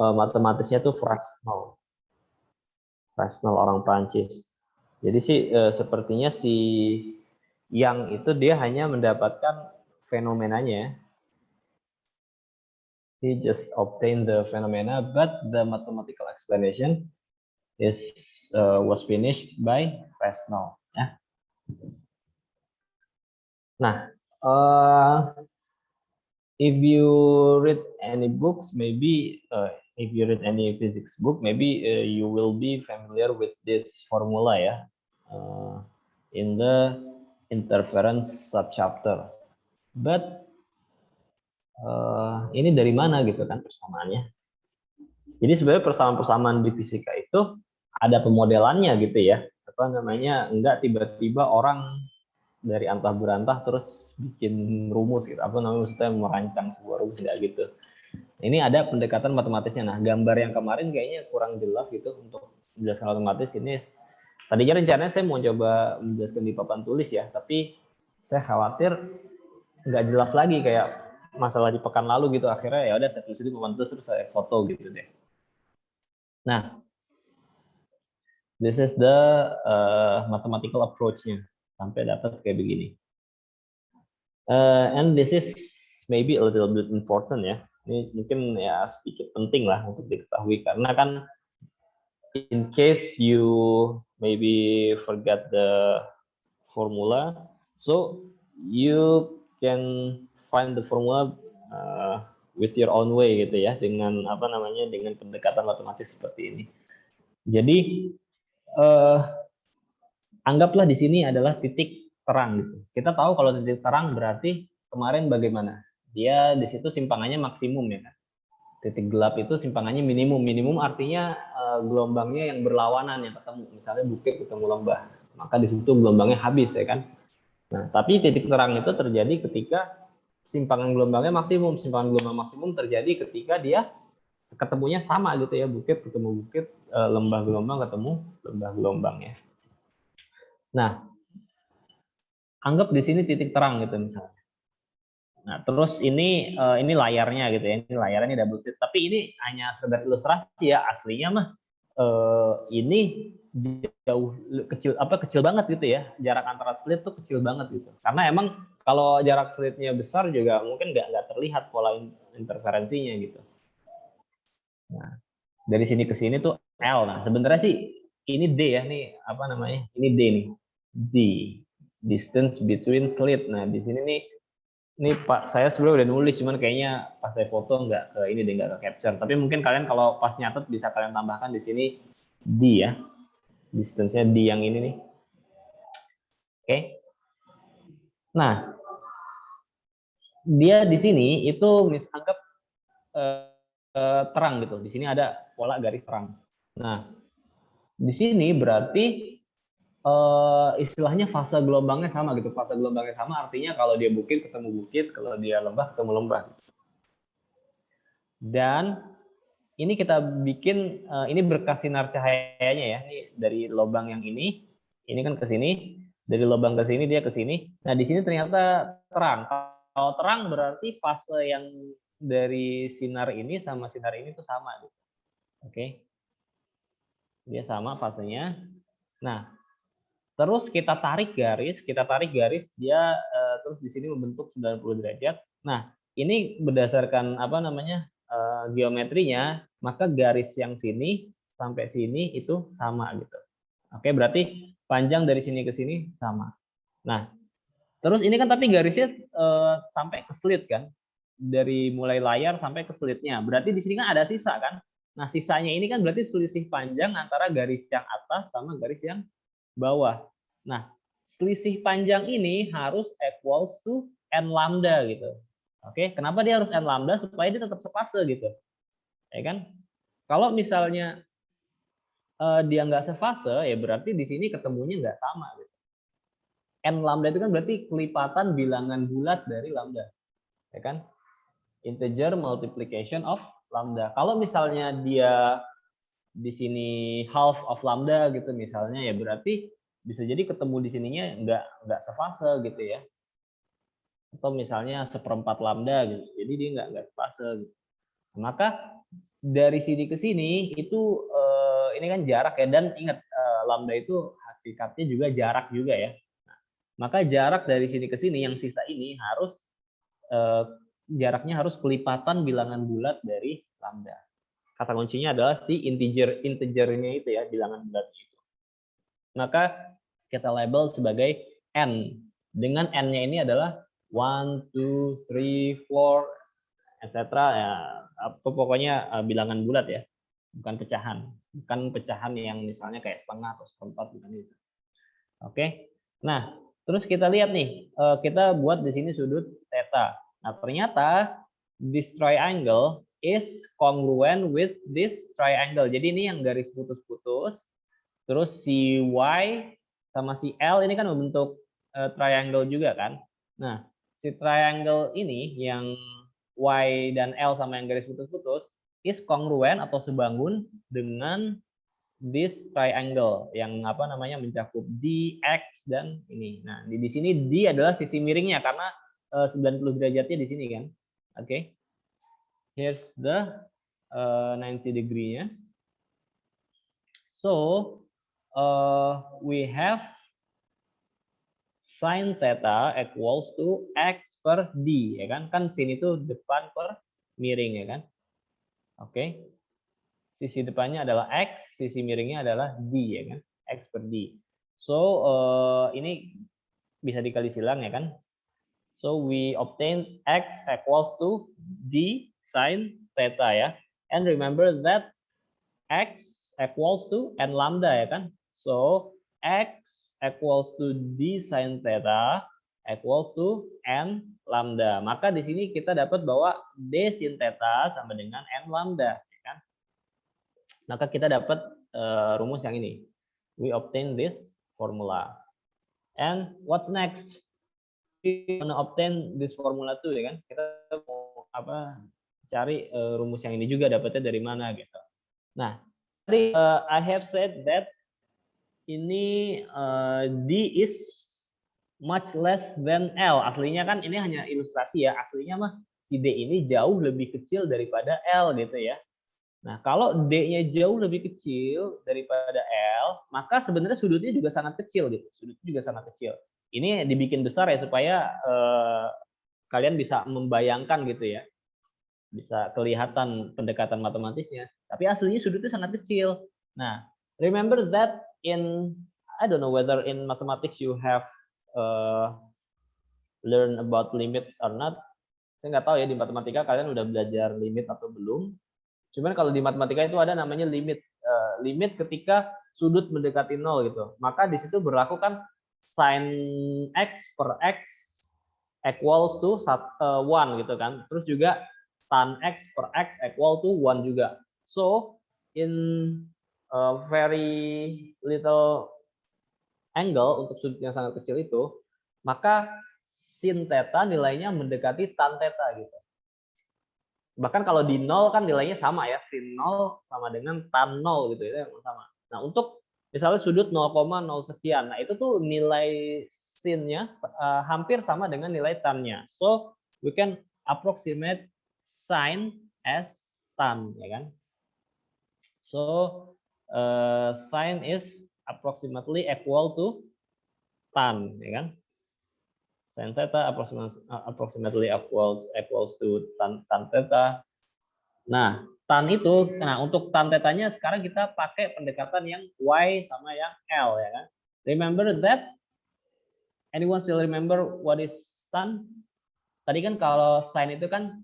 matematisnya tuh Fresnel orang Prancis. Jadi sih sepertinya si Young itu dia hanya mendapatkan fenomenanya. He just obtained the phenomena, but the mathematical explanation was finished by Fresnel. Ya. Nah, if you read any books, maybe if you read any physics book, maybe you will be familiar with this formula ya, in the interference subchapter. But ini dari mana gitu kan persamaannya? Jadi sebenarnya persamaan-persamaan di fisika itu ada pemodelannya gitu ya. Apa namanya? Enggak tiba-tiba orang dari antah berantah terus bikin rumus gitu. Apa namanya? Maksudnya merancang sebuah rumus enggak gitu. Ini ada pendekatan matematisnya. Nah, gambar yang kemarin kayaknya kurang jelas gitu untuk menjelaskan matematis. Ini tadinya rencananya saya mau coba menjelaskan di papan tulis ya, tapi saya khawatir nggak jelas lagi kayak masalah di pekan lalu gitu. Akhirnya ya udah saya tulis di papan tulis terus saya foto gitu deh. Nah, this is the mathematical approach-nya sampai dapat kayak begini. And this is maybe a little bit important ya. Ini mungkin ya sedikit penting lah untuk diketahui karena kan in case you maybe forget the formula, so you can find the formula with your own way gitu ya, dengan apa namanya, dengan pendekatan matematis seperti ini. Jadi anggaplah di sini adalah titik terang gitu. Kita tahu kalau titik terang berarti kemarin bagaimana? Dia di situ simpangannya maksimum ya kan. Titik gelap itu simpangannya minimum. Minimum artinya gelombangnya yang berlawanan yang ketemu. Misalnya bukit ketemu lembah, maka di situ gelombangnya habis ya kan. Nah, tapi titik terang itu terjadi ketika simpangan gelombangnya maksimum. Simpangan gelombang maksimum terjadi ketika dia ketemunya sama gitu ya, bukit ketemu bukit, lembah gelombang ketemu lembah gelombang ya. Nah, anggap di sini titik terang gitu misalnya. Nah, terus ini layarnya gitu ya. Ini layarnya ini double slit. Tapi ini hanya sekedar ilustrasi ya. Aslinya mah ini jauh kecil banget gitu ya. Jarak antara slit tuh kecil banget gitu. Karena emang kalau jarak slitnya besar juga mungkin nggak terlihat pola interferensinya gitu. Nah, dari sini ke sini tuh L. Nah, sebenarnya sih ini D ya, nih apa namanya? Ini D nih. D, distance between slit. Nah, di sini nih ini Pak, saya sebenarnya udah nulis, cuman kayaknya pas saya foto nggak ke ini deh, nggak ke capture. Tapi mungkin kalian kalau pas nyatet bisa kalian tambahkan di sini D ya, distance-nya D yang ini nih. Oke. Nah, dia di sini itu misalkan terang gitu. Di sini ada pola garis terang. Nah, di sini berarti istilahnya fase gelombangnya sama gitu. Fase gelombangnya sama artinya kalau dia bukit ketemu bukit, kalau dia lembah ketemu lembah. Dan ini kita bikin, ini berkas sinar cahayanya ya, ini dari lubang yang ini kan ke sini, dari lubang ke sini dia ke sini. Nah, di sini ternyata terang. Kalau terang berarti fase yang dari sinar ini sama sinar ini tuh sama. Oke. Dia sama fasenya. Nah, terus kita tarik garis dia terus di sini membentuk 90 derajat. Nah, ini berdasarkan apa namanya? Geometrinya, maka garis yang sini sampai sini itu sama gitu. Oke, berarti panjang dari sini ke sini sama. Nah, terus ini kan tapi garisnya sampai ke slit kan? Dari mulai layar sampai ke slitnya. Berarti di sini kan ada sisa kan? Nah, sisanya ini kan berarti selisih panjang antara garis yang atas sama garis yang bawah. Nah, selisih panjang ini harus equals to n lambda gitu. Oke, kenapa dia harus n lambda? Supaya dia tetap sefase gitu. Ya kan? Kalau misalnya dia nggak sefase, ya berarti di sini ketemunya nggak sama. Gitu. N lambda itu kan berarti kelipatan bilangan bulat dari lambda. Ya kan? Integer multiplication of lambda. Kalau misalnya dia di sini half of lambda gitu misalnya, ya berarti bisa jadi ketemu di sininya nggak sefase gitu ya. Atau misalnya seperempat lambda gitu. Jadi dia nggak sefase. Gitu. Maka dari sini ke sini itu ini kan jarak ya, dan ingat lambda itu hakikatnya juga jarak juga ya. Nah, maka jarak dari sini ke sini yang sisa ini harus jaraknya harus kelipatan bilangan bulat dari lambda. Kata kuncinya adalah si integernya itu ya, bilangan bulat itu. Maka kita label sebagai n. Dengan n-nya ini adalah 1, 2, 3, 4, etc. Ya, pokoknya bilangan bulat ya, bukan pecahan yang misalnya kayak setengah atau seperempat, bukan itu. Oke. Nah, terus kita lihat nih, kita buat di sini sudut theta. Nah, ternyata this triangle is congruent with this triangle. Jadi ini yang garis putus-putus, terus si Y sama si L ini kan membentuk triangle juga kan. Nah, si triangle ini yang Y dan L sama yang garis putus-putus is congruent atau sebangun dengan this triangle yang apa namanya mencakup D, X dan ini. Nah, di sini D adalah sisi miringnya karena 90 derajatnya di sini kan. Oke. Okay. Here's the 90 degree-nya. So, we have sin theta equals to X per D, ya kan? Kan sini tuh depan per miring, ya kan? Oke. Okay. Sisi depannya adalah X, sisi miringnya adalah D, ya kan? X per D. So, ini bisa dikali silang, ya kan? So, we obtain X equals to D sin theta, ya. And remember that X equals to N lambda, ya kan? So, X equals to D sin theta equals to N lambda. Maka di sini kita dapat bahwa D sin theta sama dengan N lambda. Maka kita dapat rumus yang ini. We obtain this formula. And what's next? We wanna obtain this formula too, ya kan? Kita mau cari rumus yang ini juga dapatnya dari mana gitu. Nah, tadi I have said that ini D is much less than L. Aslinya kan ini hanya ilustrasi ya. Aslinya mah si D ini jauh lebih kecil daripada L gitu ya. Nah, kalau D-nya jauh lebih kecil daripada L, maka sebenarnya sudutnya juga sangat kecil gitu. Sudutnya juga sangat kecil. Ini dibikin besar ya supaya kalian bisa membayangkan gitu ya. Bisa kelihatan pendekatan matematisnya. Tapi aslinya sudutnya sangat kecil. Nah, remember that in, I don't know whether in mathematics you have learn about limit or not. Saya nggak tahu ya di matematika kalian udah belajar limit atau belum. Cuman kalau di matematika itu ada namanya limit. Limit ketika sudut mendekati 0 gitu. Maka di situ berlaku kan sin X per X equals to 1 gitu kan. Terus juga tan X per X equal to 1 juga. So, in a very little angle untuk sudut yang sangat kecil itu, maka sin theta nilainya mendekati tan theta gitu. Bahkan kalau di 0 kan nilainya sama ya, sin 0 sama dengan tan 0 gitu ya, sama. Nah, untuk misalnya sudut 0,0 sekian, nah itu tuh nilai sinnya hampir sama dengan nilai tan-nya. So, we can approximate sin as tan, ya kan? So, sin is approximately equal to tan, ya kan? Sin theta approximately equals to tan theta. Nah, tan itu, nah untuk tan tetanya sekarang kita pakai pendekatan yang Y sama yang L ya kan. Remember that? Anyone still remember what is tan? Tadi kan kalau sin itu kan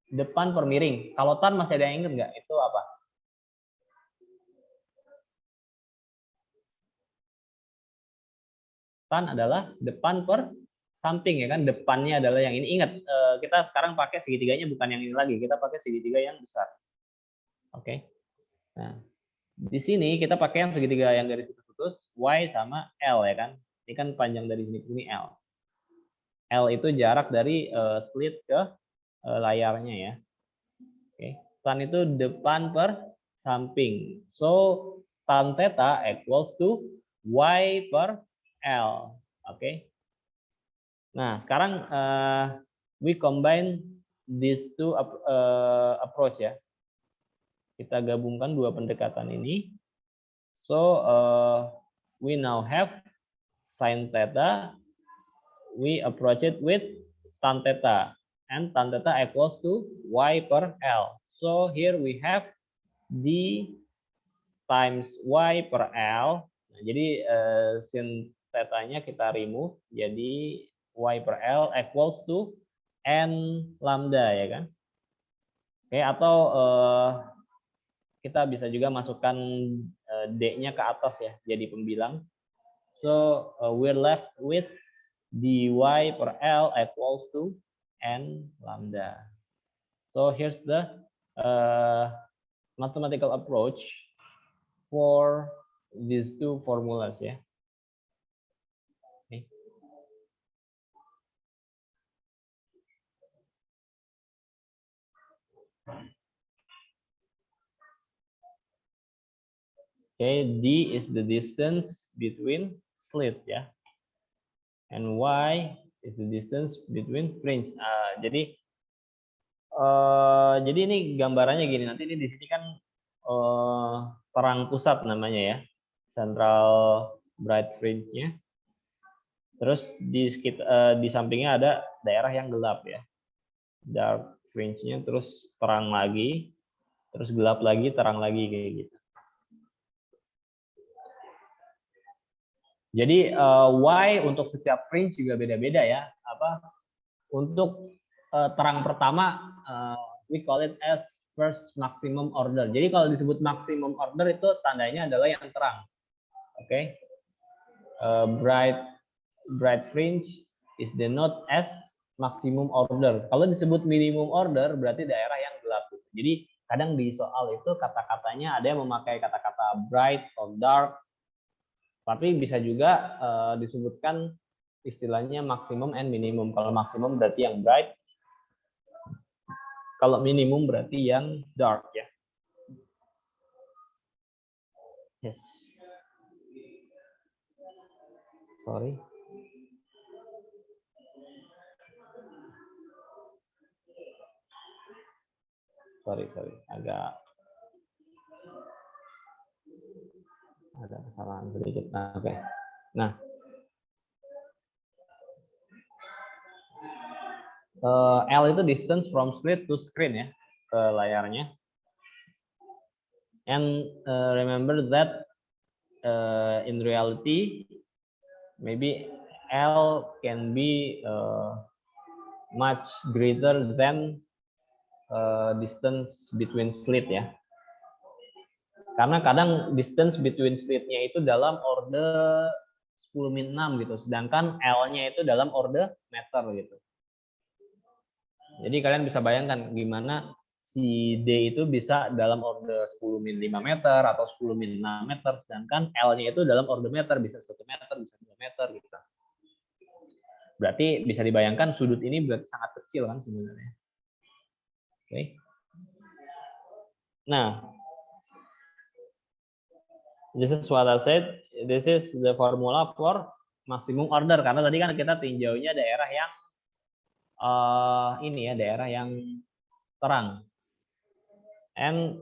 depan per miring. Kalau tan masih ada yang ingat nggak? Itu apa? Tan adalah depan per samping ya kan. Depannya adalah yang ini. Ingat, kita sekarang pakai segitiganya bukan yang ini lagi. Kita pakai segitiga yang besar. Oke. Nah, di sini kita pakai yang segitiga yang garis putus-putus, Y sama L ya kan. Ini kan panjang dari sini ke sini L. L itu jarak dari slit ke layarnya ya. Oke. Tan itu depan per samping. So, tan theta equals to Y per L. Oke. Nah, sekarang we combine these two approach ya. Kita gabungkan dua pendekatan ini. So we now have sin theta. We approach it with tan theta, and tan theta equals to y per L. So here we have d times y per L. Nah, jadi sin theta-nya kita remove, jadi y per L equals to n lambda, ya kan? Oke, atau kita bisa juga masukkan d-nya ke atas ya, jadi pembilang. So we're left with dy per L equals to n lambda. So here's the mathematical approach for these two formulas ya. Okay. Okay, d is the distance between slit ya, and y is the distance between fringe. Jadi ini gambarannya gini. Nanti ini di sini kan terang pusat namanya ya, central bright fringe-nya. Terus di sampingnya ada daerah yang gelap ya, dark fringe-nya, terus terang lagi, terus gelap lagi, terang lagi, kayak gitu. Jadi Y untuk setiap fringe juga beda-beda ya. Untuk terang pertama we call it as first maximum order. Jadi kalau disebut maximum order itu tandanya adalah yang terang. Oke. Bright fringe is denoted as maximum order. Kalau disebut minimum order berarti daerah yang gelap. Jadi kadang di soal itu kata-katanya ada yang memakai kata-kata bright atau dark, tapi bisa juga disebutkan istilahnya maksimum and minimum. Kalau maksimum berarti yang bright, kalau minimum berarti yang dark ya. Yes. Sorry. Agak ada kesalahan sedikit. Oke. Nah, L itu distance from slit to screen ya, ke layarnya. And remember that in reality maybe L can be much greater than distance between slit ya. Karena kadang distance between slit-nya itu dalam order 10-6 gitu, sedangkan L-nya itu dalam order meter gitu. Jadi kalian bisa bayangkan gimana si D itu bisa dalam order 10-5 meter atau 10-6 meter, sedangkan L-nya itu dalam order meter, bisa 1 meter, bisa 2 meter gitu. Berarti bisa dibayangkan sudut ini berarti sangat kecil kan sebenarnya. Oke. Nah, this is what I said. This is the formula for maximum order, karena tadi kan kita tinjaunya daerah yang ini ya, daerah yang terang. And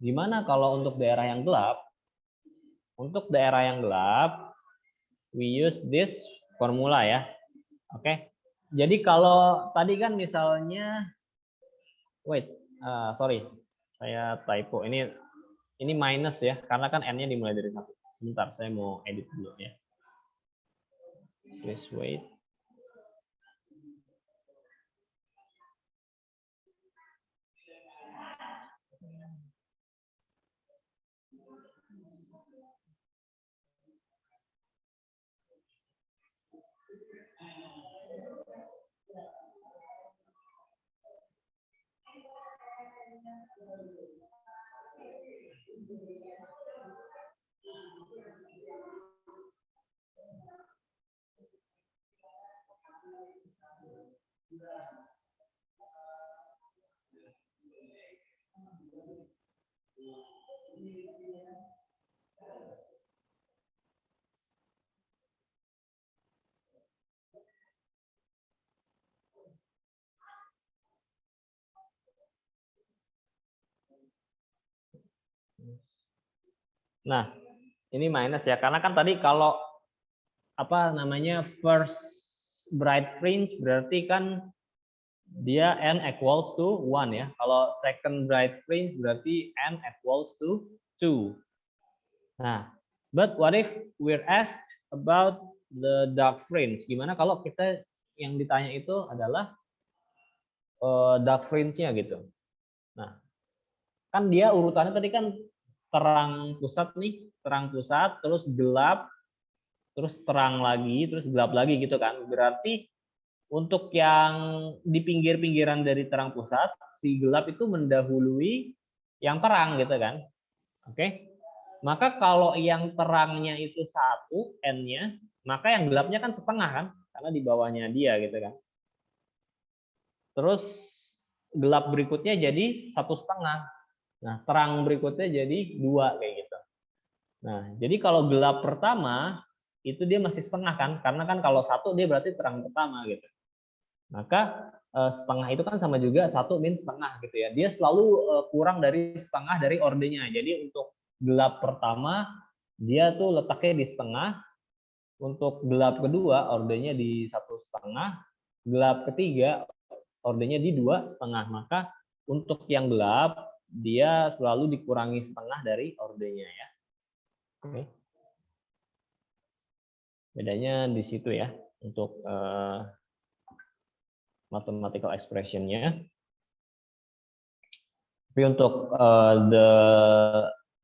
gimana kalau untuk daerah yang gelap? Untuk daerah yang gelap, we use this formula ya. Oke. Jadi kalau tadi kan misalnya, sorry, saya typo. Ini minus ya, karena kan n-nya dimulai dari 1. Sebentar, saya mau edit dulu ya. Please wait. Nah, ini minus ya, karena kan tadi kalau apa namanya first bright fringe berarti kan dia n equals to 1 ya. Kalau second bright fringe berarti n equals to 2. Nah, but what if we're asked about the dark fringe? Gimana kalau kita yang ditanya itu adalah dark fringe-nya gitu. Nah, kan dia urutannya tadi kan terang pusat nih, terang pusat, terus gelap, terus terang lagi, terus gelap lagi gitu kan. Berarti untuk yang di pinggir-pinggiran dari terang pusat, si gelap itu mendahului yang terang gitu kan. Oke. Maka kalau yang terangnya itu 1 n-nya, maka yang gelapnya kan setengah kan, karena di bawahnya dia gitu kan. Terus gelap berikutnya jadi 1,5. Nah, terang berikutnya jadi 2 kayak gitu. Nah, jadi kalau gelap pertama itu dia masih setengah kan, karena kan kalau 1 dia berarti terang pertama gitu. Maka setengah itu kan sama juga 1 min setengah gitu ya. Dia selalu kurang dari setengah dari ordenya. Jadi untuk gelap pertama dia tuh letaknya di setengah. Untuk gelap kedua ordenya di 1,5. Gelap ketiga ordenya di 2,5. Maka untuk yang gelap dia selalu dikurangi setengah dari ordenya ya. Oke. Bedanya di situ ya untuk mathematical expression-nya. Tapi untuk the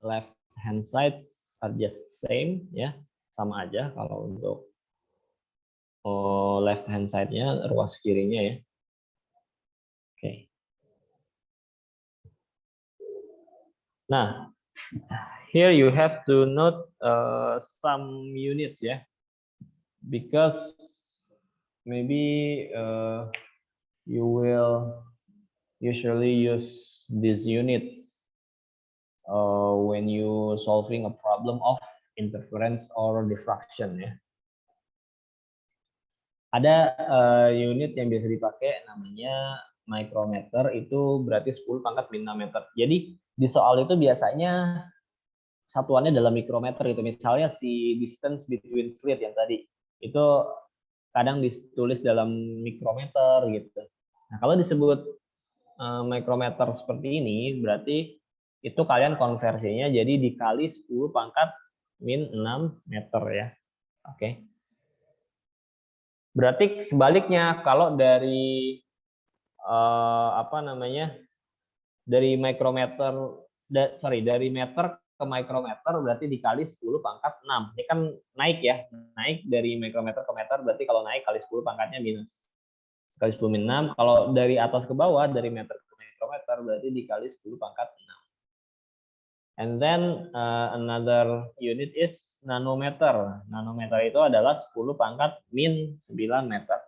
left hand side are just same ya, sama aja kalau untuk left hand side-nya, ruas kirinya ya. Oke. Nah, here you have to note some units ya, because maybe you will usually use these units when you solving a problem of interference or diffraction ya. Ada unit yang biasa dipakai namanya micrometer, itu berarti 10 pangkat min 6 meter. Jadi di soal itu biasanya satuannya dalam mikrometer itu. Misalnya si distance between slit yang tadi itu kadang ditulis dalam mikrometer gitu. Nah, kalau disebut mikrometer seperti ini berarti itu kalian konversinya jadi dikali 10 pangkat min 6 meter ya. Oke. Berarti sebaliknya kalau dari apa namanya, dari mikrometer dari meter ke mikrometer berarti dikali 10 pangkat 6. Ini kan naik ya, naik dari mikrometer ke meter berarti kalau naik kali 10 pangkatnya minus. Kali 10 min 6, kalau dari atas ke bawah dari meter ke mikrometer berarti dikali 10 pangkat 6. And then another unit is nanometer. Nanometer itu adalah 10 pangkat min 9 meter.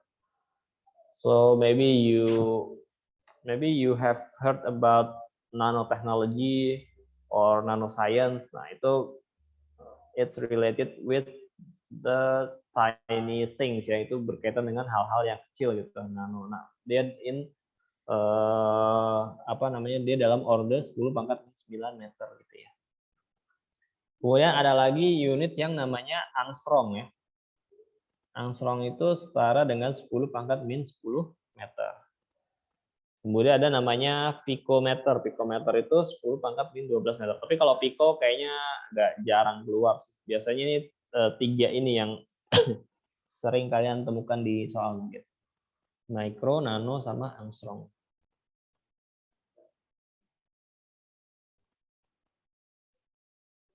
So maybe you have heard about nanotechnology or nanoscience. Nah, itu it's related with the tiny things, yaitu berkaitan dengan hal-hal yang kecil gitu. Nano. Nah, dia apa namanya? Dia dalam order 10 pangkat 9 meter gitu ya. Kemudian ada lagi unit yang namanya angstrom ya. Angstrom itu setara dengan 10 pangkat min 10 meter. Kemudian ada namanya picometer. Picometer itu 10 pangkat min 12 meter. Tapi kalau pico kayaknya agak jarang keluar. Biasanya ini 3 ini yang sering kalian temukan di soal mungkin. Micro, nano, sama angstrom.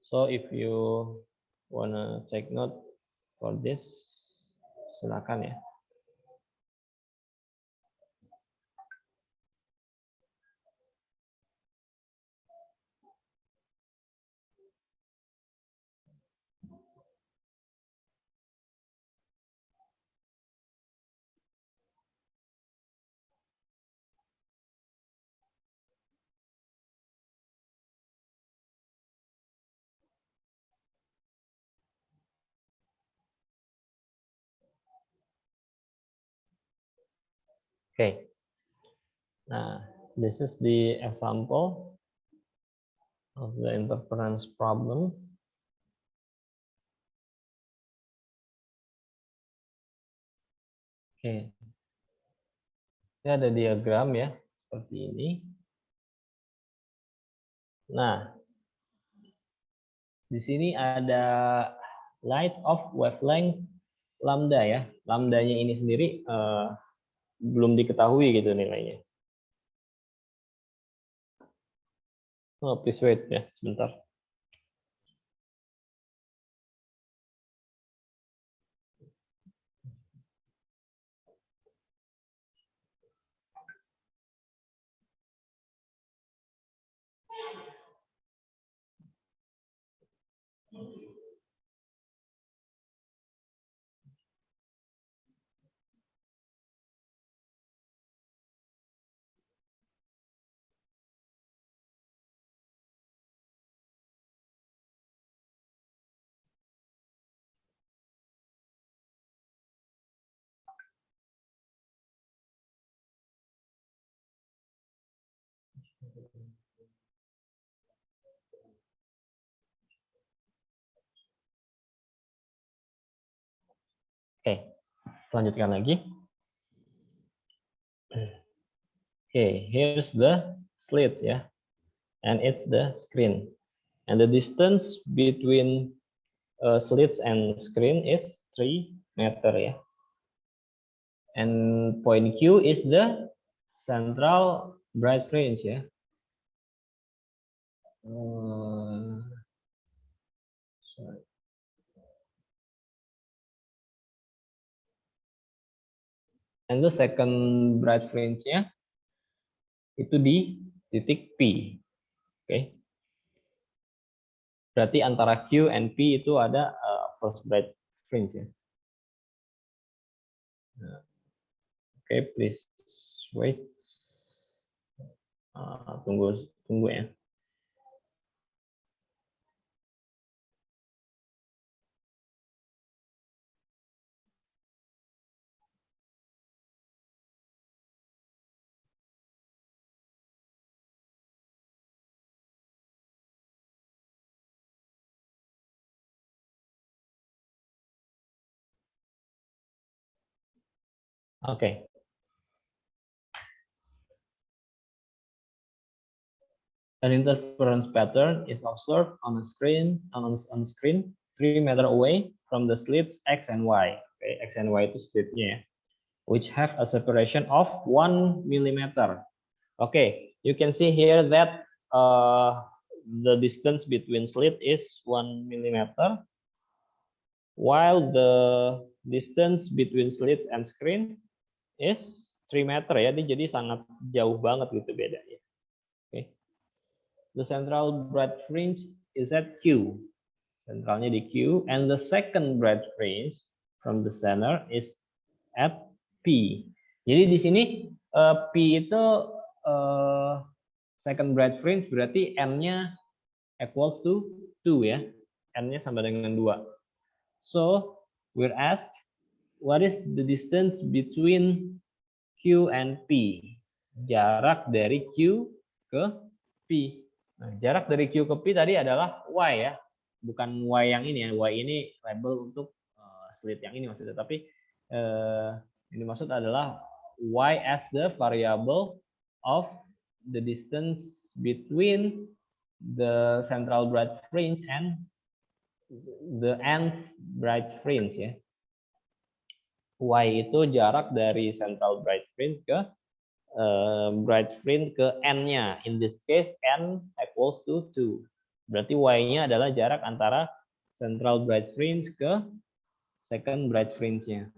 So if you wanna take note for this, silakan ya. Okay. Nah, this is the example. of the interference problem. Oke. Ini ada diagram ya, seperti ini. Nah, di sini ada light of wavelength lambda ya. Lambdanya ini sendiri belum diketahui gitu nilainya. Oh, please wait ya, sebentar. Oke, lanjutkan lagi. Okay, here's the slit ya, and it's the screen. And the distance between slits and screen is 3 meter ya. And point Q is the central bright fringe ya. Sorry. And the second bright fringe-nya itu di titik P. Oke. Berarti antara Q and P itu ada first bright fringe ya. Oke, please wait. Tunggu ya. Oke. An interference pattern is observed on a screen 3 meter away from the slits X and Y. Okay, X and Y itu slitnya ya, which have a separation of 1 millimeter. Okay, you can see here that the distance between slit is 1 millimeter, while the distance between slits and screen is 3 meter ya. Jadi sangat jauh banget gitu bedanya. Okay. The central bright fringe is at Q. Centralnya di Q, and the second bright fringe from the center is at P. Jadi di sini P itu second bright fringe berarti N-nya equals to 2 ya. N-nya sama dengan 2. So, we're asked what is the distance between Q and P? Jarak dari Q ke P. Nah, jarak dari Q ke P tadi adalah Y ya. Bukan Y yang ini ya. Y ini label untuk slit yang ini maksudnya. Tapi yang dimaksud adalah Y as the variable of the distance between the central bright fringe and the nth bright fringe ya. Y itu jarak dari central bright fringe ke bright fringe ke N-nya. In this case, N equals to 2. Berarti Y-nya adalah jarak antara central bright fringe ke second bright fringe-nya.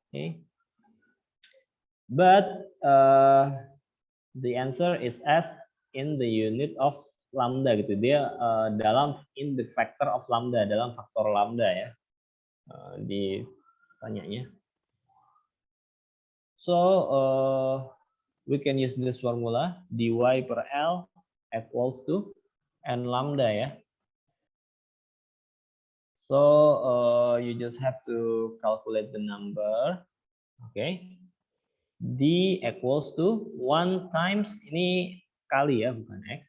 Okay. But the answer is S in the unit of lambda gitu. Dia in the factor of lambda, dalam faktor lambda ya. Ditanyanya. So, we can use this formula, dy per L equals to n lambda ya. So, you just have to calculate the number. Okay. D equals to 1 times, ini kali ya, bukan X.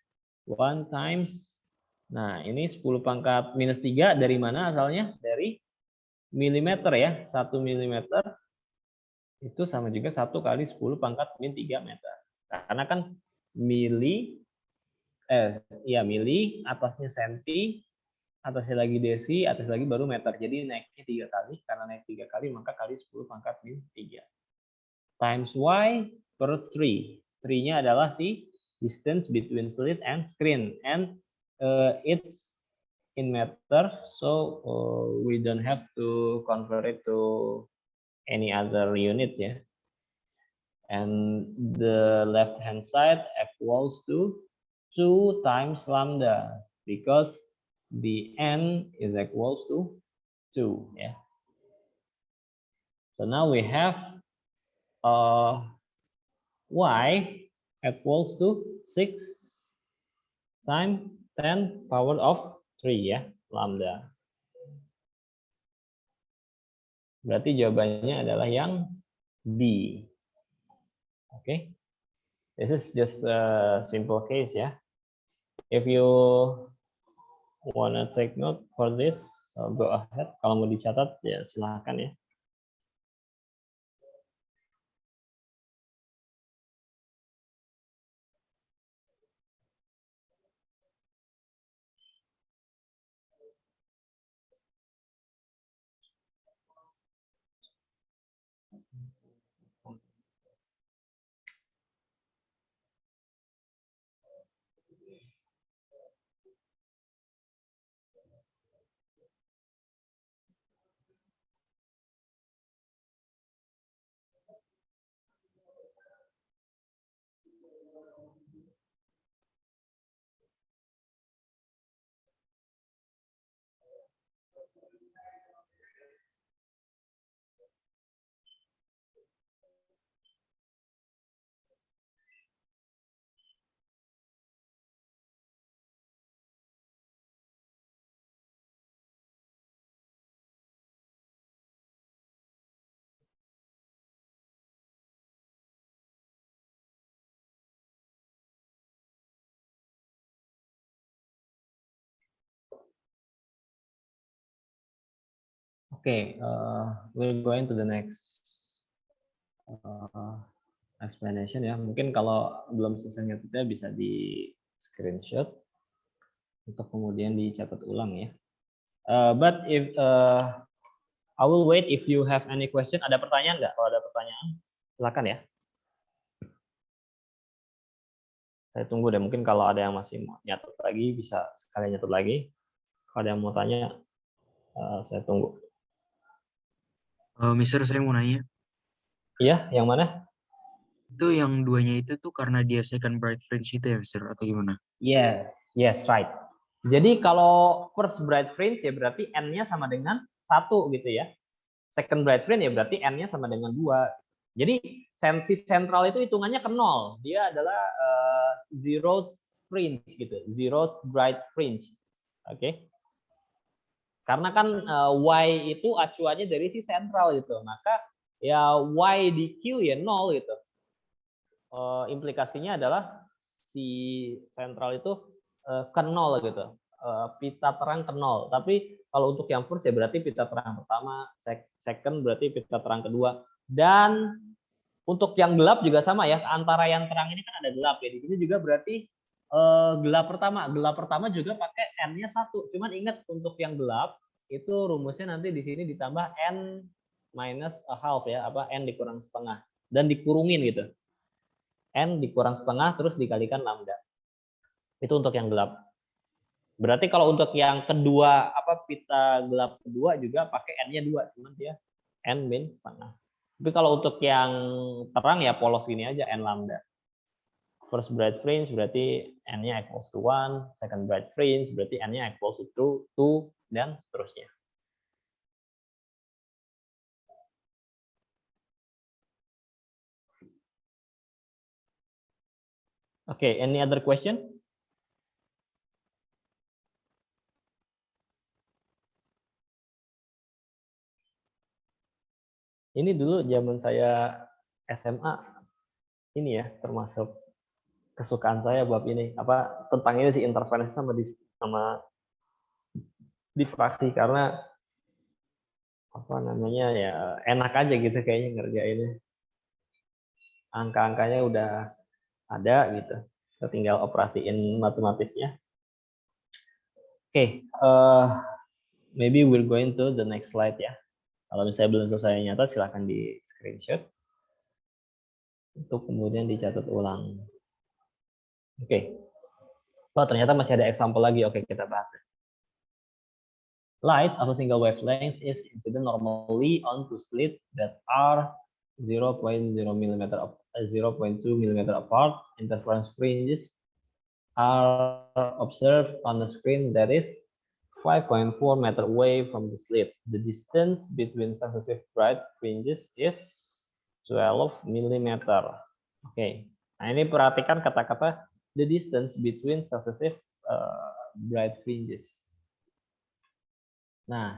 1 times. Nah, ini 10 pangkat minus 3 dari mana asalnya? Dari milimeter ya. 1 milimeter itu sama juga 1 kali 10 pangkat min 3 meter. Karena kan mili, mili, atasnya senti, atasnya lagi desi, atas lagi baru meter. Jadi naiknya 3 kali. Karena naik 3 kali, maka kali 10 pangkat min 3. Times Y per 3. 3-nya adalah si distance between slit and screen. And it's in meter, so we don't have to convert it to any other unit ya. And the left hand side equals to 2 times lambda because the n is equals to 2 ya. So now we have y equals to 6 times 10 power of 3 ya, lambda. Berarti jawabannya adalah yang B. Okay, this is just a simple case ya. If you wanna take note for this, so go ahead. Kalau mau dicatat ya silahkan ya. Okay, we'll go into the next explanation ya. Mungkin kalau belum selesai ngetiknya bisa di screenshot untuk kemudian dicatat ulang ya. But if I will wait if you have any question. Ada pertanyaan nggak? Kalau ada pertanyaan, silakan ya. Saya tunggu deh. Mungkin kalau ada yang masih mau nyatet lagi, bisa sekalian nyatet lagi. Kalau ada yang mau tanya, saya tunggu. Mister, saya mau nanya. Iya, yang mana? Itu yang duanya itu tuh karena dia second bright fringe itu ya, Mister, atau gimana? Yes, right. Jadi kalau first bright fringe ya berarti n-nya sama dengan 1 gitu ya. Second bright fringe ya berarti n-nya sama dengan 2. Jadi si sentral itu hitungannya ke 0. Dia adalah zero fringe gitu, zero bright fringe. Oke. Karena kan y itu acuannya dari si sentral gitu. Maka ya y di q ya 0 gitu. Implikasinya adalah si sentral itu ke 0 gitu. Pita terang ke 0. Tapi kalau untuk yang first ya berarti pita terang pertama, second berarti pita terang kedua. Dan untuk yang gelap juga sama ya. Antara yang terang ini kan ada gelap ya. Di sini juga berarti gelap pertama. Gelap pertama juga pakai n-nya 1. Cuman ingat untuk yang gelap itu rumusnya nanti di sini ditambah n minus a half ya, apa n dikurang setengah dan dikurungin gitu. N dikurang setengah terus dikalikan lambda. Itu untuk yang gelap. Berarti kalau untuk yang kedua, apa pita gelap kedua juga pakai N-nya 2, cuman dia N min setengah. Tapi kalau untuk yang terang ya polos gini aja, N lambda. First bright fringe berarti N-nya equals to 1, second bright fringe berarti N-nya equals to 2, dan seterusnya. Okay, any other question? Ini dulu zaman saya SMA ini ya termasuk kesukaan saya bab ini apa tentang ini sih interferensi sama difraksi karena apa namanya ya enak aja gitu kayaknya ngerjainnya. Angka-angkanya udah ada gitu. Kita tinggal operasiin matematisnya. Oke, maybe we're going to the next slide ya. Kalau misalnya belum selesai nyata silahkan di screenshot untuk kemudian dicatat ulang. Oke. Oh, ternyata masih ada example lagi. Oke, kita bahas. Light of a single wavelength is incident normally onto slits that are 0.0 millimeter 0.2 millimeter apart. Interference fringes are observed on the screen that is 5.4 meter away from the slit. The distance between successive bright fringes is 12 millimeter. Oke. Nah, ini perhatikan kata-kata the distance between successive bright fringes. Nah,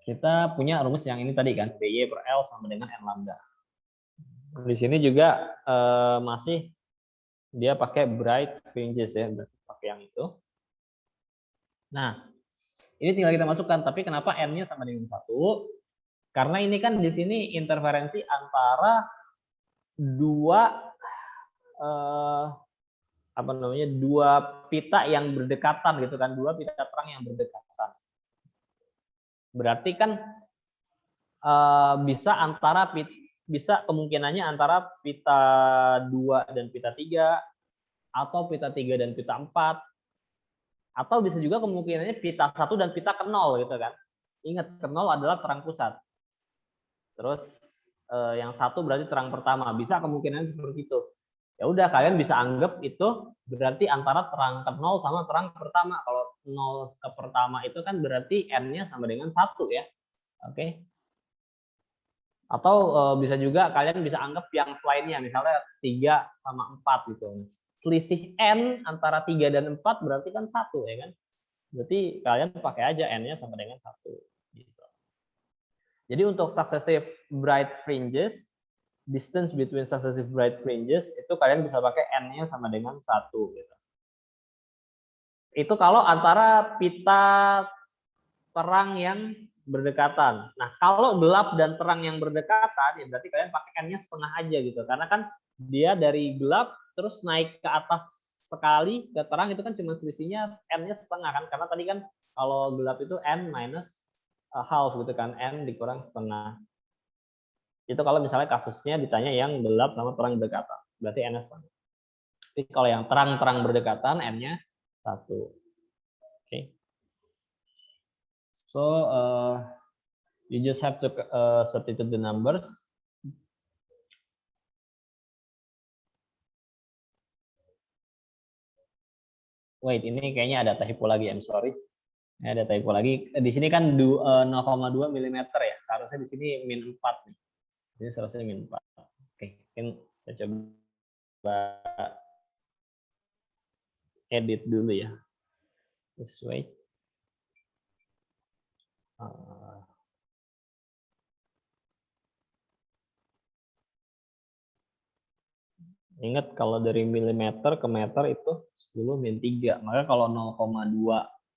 kita punya rumus yang ini tadi kan, BY per L sama dengan N lambda. Di sini juga masih dia pakai bright fringes ya, pakai yang itu. Nah, ini tinggal kita masukkan, tapi kenapa N-nya sama dengan 1? Karena ini kan di sini interferensi antara dua dua pita yang berdekatan gitu kan, dua pita terang yang berdekatan. Berarti kan bisa kemungkinannya antara pita 2 dan pita 3 atau pita 3 dan pita 4 atau bisa juga kemungkinannya pita 1 dan pita ke 0 gitu kan. Ingat ke 0 adalah terang pusat. Terus yang satu berarti terang pertama. Bisa kemungkinan seperti itu. Ya udah kalian bisa anggap itu berarti antara terang ke 0 sama terang pertama. Kalau 0 ke pertama itu kan berarti N-nya sama dengan 1 ya. Oke. Atau bisa juga kalian bisa anggap yang lainnya, misalnya 3 sama 4 gitu. Selisih N antara 3 dan 4 berarti kan 1 ya kan. Berarti kalian pakai aja N-nya sama dengan 1. Gitu. Jadi untuk successive bright fringes, distance between successive bright fringes, itu kalian bisa pakai N-nya sama dengan 1. Gitu. Itu kalau antara pita terang yang berdekatan. Nah, kalau gelap dan terang yang berdekatan, ya berarti kalian pakai N-nya setengah aja gitu. Karena kan dia dari gelap terus naik ke atas sekali ke terang itu kan cuma selisihnya N-nya setengah kan. Karena tadi kan kalau gelap itu N minus half gitu kan, N dikurang setengah. Itu kalau misalnya kasusnya ditanya yang gelap sama terang berdekatan, berarti N-nya setengah. Tapi kalau yang terang-terang berdekatan, N-nya 1. Oke. So, you just have to substitute the numbers. Wait, ini kayaknya ada typo lagi, I'm sorry. Ada typo lagi. Di sini kan 0,2 mm ya. Seharusnya di sini min 4 nih. Ini seharusnya min 4. Oke, mungkin saya coba edit dulu ya. Just wait. Ingat kalau dari milimeter ke meter itu 10 min 3. Maka kalau 0,2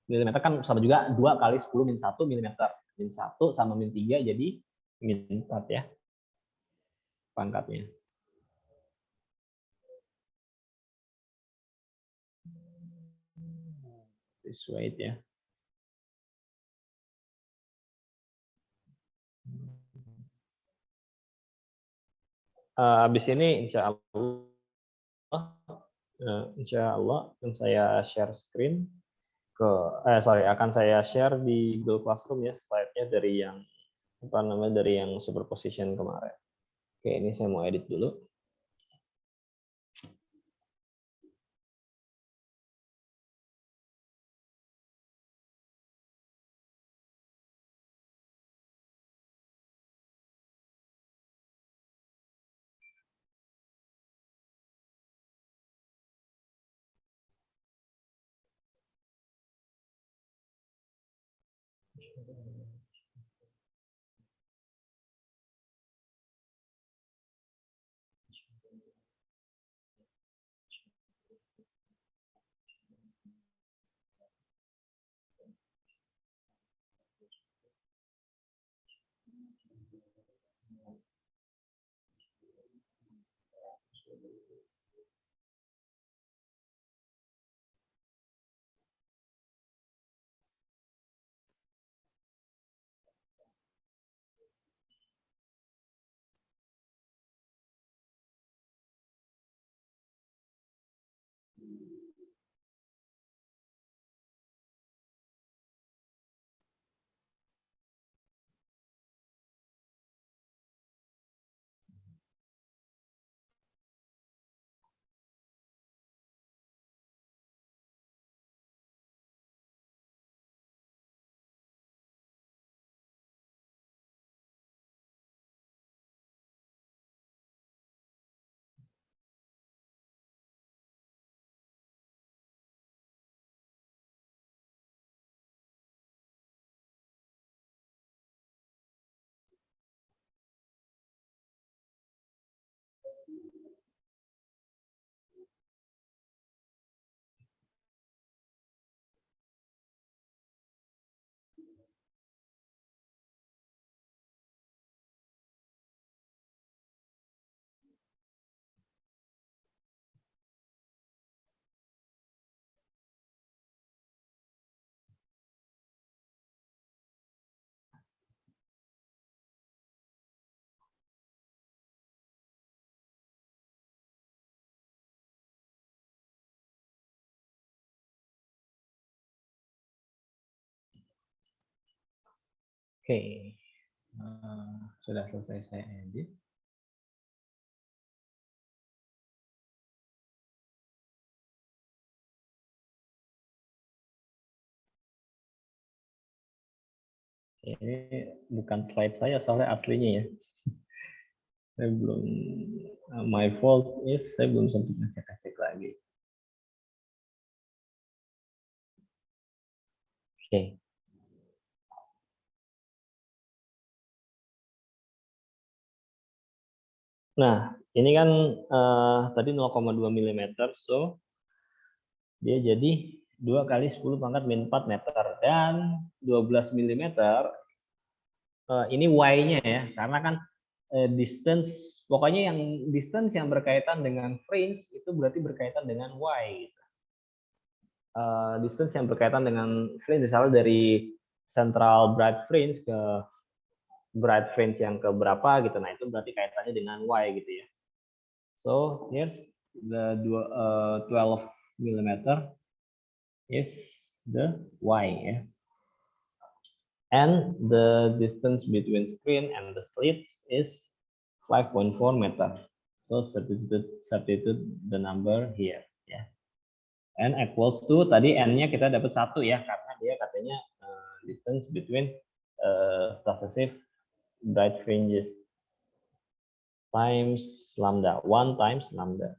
mm kan sama juga 2 kali 10 min 1 mm. Min 1 sama min 3 jadi min 4 ya. Pangkatnya. Just wait ya. Habis ini insya Allah akan saya share screen akan saya share di Google Classroom ya slide-nya dari yang dari yang superposition kemarin. Oke, ini saya mau edit dulu. Oke, sudah selesai saya edit. Ini bukan slide saya, soalnya aslinya ya. Saya belum, my fault is saya belum sempat ngecek-ngecek lagi. Oke. Nah, ini kan tadi 0,2 mm, so dia jadi 2 kali 10 pangkat min 4 meter. Dan 12 mm ini Y-nya ya, karena kan distance, pokoknya yang distance yang berkaitan dengan fringe itu berarti berkaitan dengan Y. Gitu. Distance yang berkaitan dengan fringe, misalnya dari central bright fringe ke bright fringe yang ke berapa gitu, nah itu berarti kaitannya dengan Y gitu ya. So here's the 12 mm is the Y ya. And the distance between screen and the slits is 5.4 meter. So substitute the number here ya. N equals to, tadi N-nya kita dapat 1 ya, karena dia katanya distance between successive bright fringes times lambda, 1 times lambda.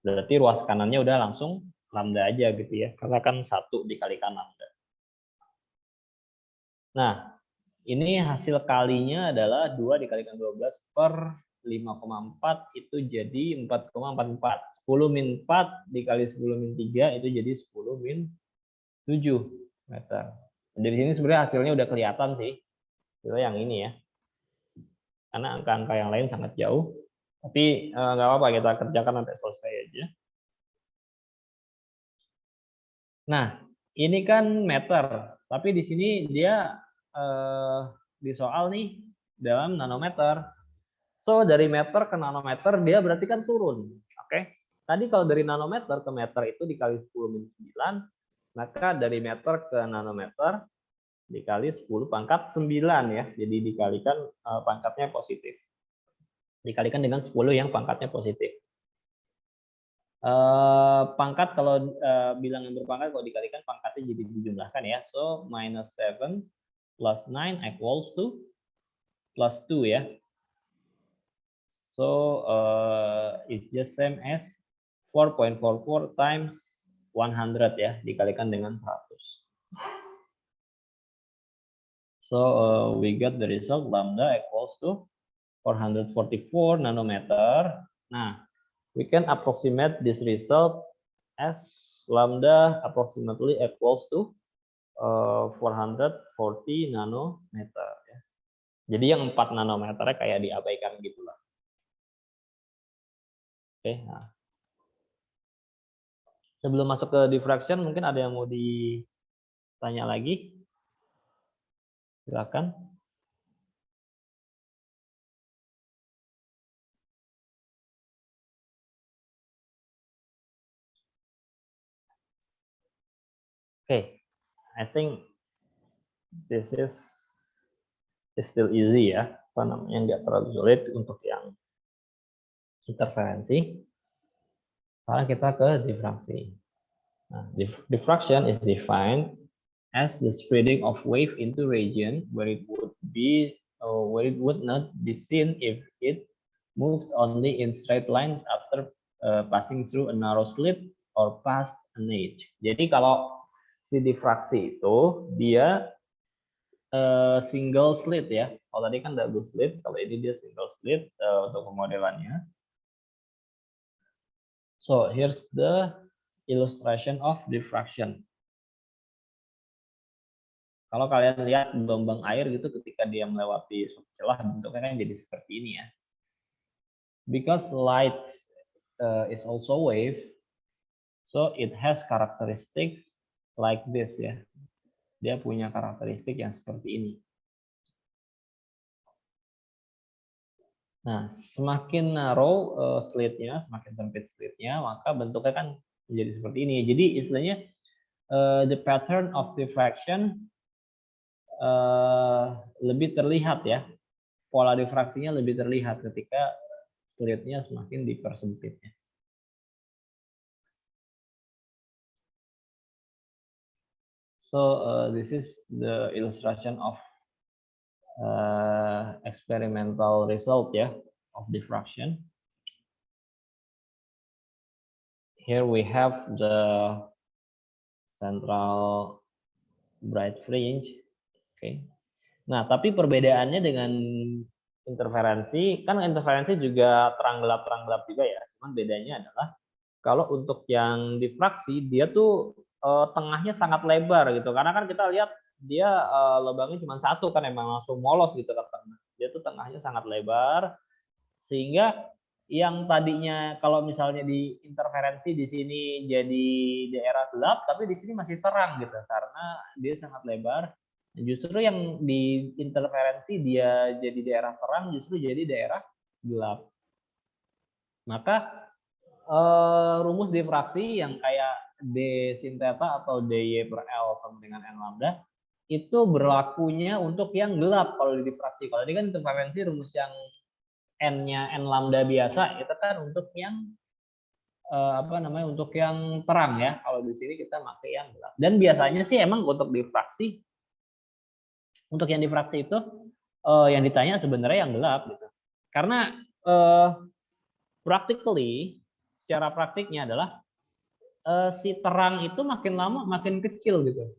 Berarti ruas kanannya udah langsung lambda aja gitu ya, karena kan 1 dikalikan lambda. Nah, ini hasil kalinya adalah 2 dikalikan 12 per 5,4 itu jadi 4,44. 10 min 4 dikali 10 min 3 itu jadi 10 min 7 meter. Dari sini sebenarnya hasilnya udah kelihatan sih. Itu yang ini ya. Karena angka-angka yang lain sangat jauh. Tapi nggak apa-apa, kita kerjakan sampai selesai aja. Nah, ini kan meter. Tapi di sini dia di soal nih dalam nanometer. So, dari meter ke nanometer dia berarti kan turun. Oke. Tadi kalau dari nanometer ke meter itu dikali 10 min 9, maka dari meter ke nanometer dikali 10 pangkat 9 ya. Jadi dikalikan pangkatnya positif. Dikalikan dengan 10 yang pangkatnya positif. Pangkat kalau bilangan berpangkat kalau dikalikan pangkatnya jadi dijumlahkan ya. So, minus 7 plus 9 equals to plus 2 ya. So it's just same as 4.44 times 100 ya, dikalikan dengan 100. So we got the result lambda equals to 444 nanometer. Nah, we can approximate this result as lambda approximately equals to 440 nanometer. Ya. Jadi yang 4 nanometernya kayak diabaikan gitu lah. Oke, nah. Sebelum masuk ke diffraction, mungkin ada yang mau ditanya lagi? Silakan. Oke, I think this is still easy ya, apa namanya, nggak terlalu sulit untuk yang interferensi. Sekarang kita ke diffraksi. Nah, diffraction is defined as the spreading of wave into region where it would not be seen if it moved only in straight lines after passing through a narrow slit or past an edge. Jadi kalau di diffraksi itu dia single slit ya. Kalau tadi kan double slit, kalau ini dia single slit untuk pemodelannya. So here's the illustration of diffraction. Kalau kalian lihat gelombang air gitu ketika dia melewati celah, bentuknya kan jadi seperti ini ya. Because light is also wave, so it has characteristics like this ya. Dia punya karakteristik yang seperti ini. Nah, semakin narrow slitnya, semakin sempit slitnya, maka bentuknya kan menjadi seperti ini. Jadi istilahnya the pattern of diffraction lebih terlihat ya, pola diffraksinya lebih terlihat ketika slitnya semakin dipersempitnya. So this is the illustration of experimental result ya of diffraction. Here we have the central bright fringe. Oke. Nah, tapi perbedaannya dengan interferensi, kan interferensi juga terang gelap juga ya. Cuman bedanya adalah kalau untuk yang diffraksi dia tuh tengahnya sangat lebar gitu. Karena kan kita lihat dia lubangnya cuma satu kan, emang langsung molos gitu ke tengah. Dia tuh tengahnya sangat lebar sehingga yang tadinya kalau misalnya di interferensi di sini jadi daerah gelap, tapi di sini masih terang gitu karena dia sangat lebar. Justru yang di interferensi dia jadi daerah terang, justru jadi daerah gelap. Maka rumus diffraksi yang kayak D sin theta atau dy per L sama dengan n lambda itu berlakunya untuk yang gelap kalau di diffraksi. Kalau ini kan interferensi rumus yang n-nya n lambda biasa itu kan untuk yang untuk yang terang ya. Kalau di sini kita pakai yang gelap. Dan biasanya sih emang untuk diffraksi, untuk yang diffraksi itu yang ditanya sebenarnya yang gelap gitu. Karena practically, secara praktiknya adalah si terang itu makin lama makin kecil gitu.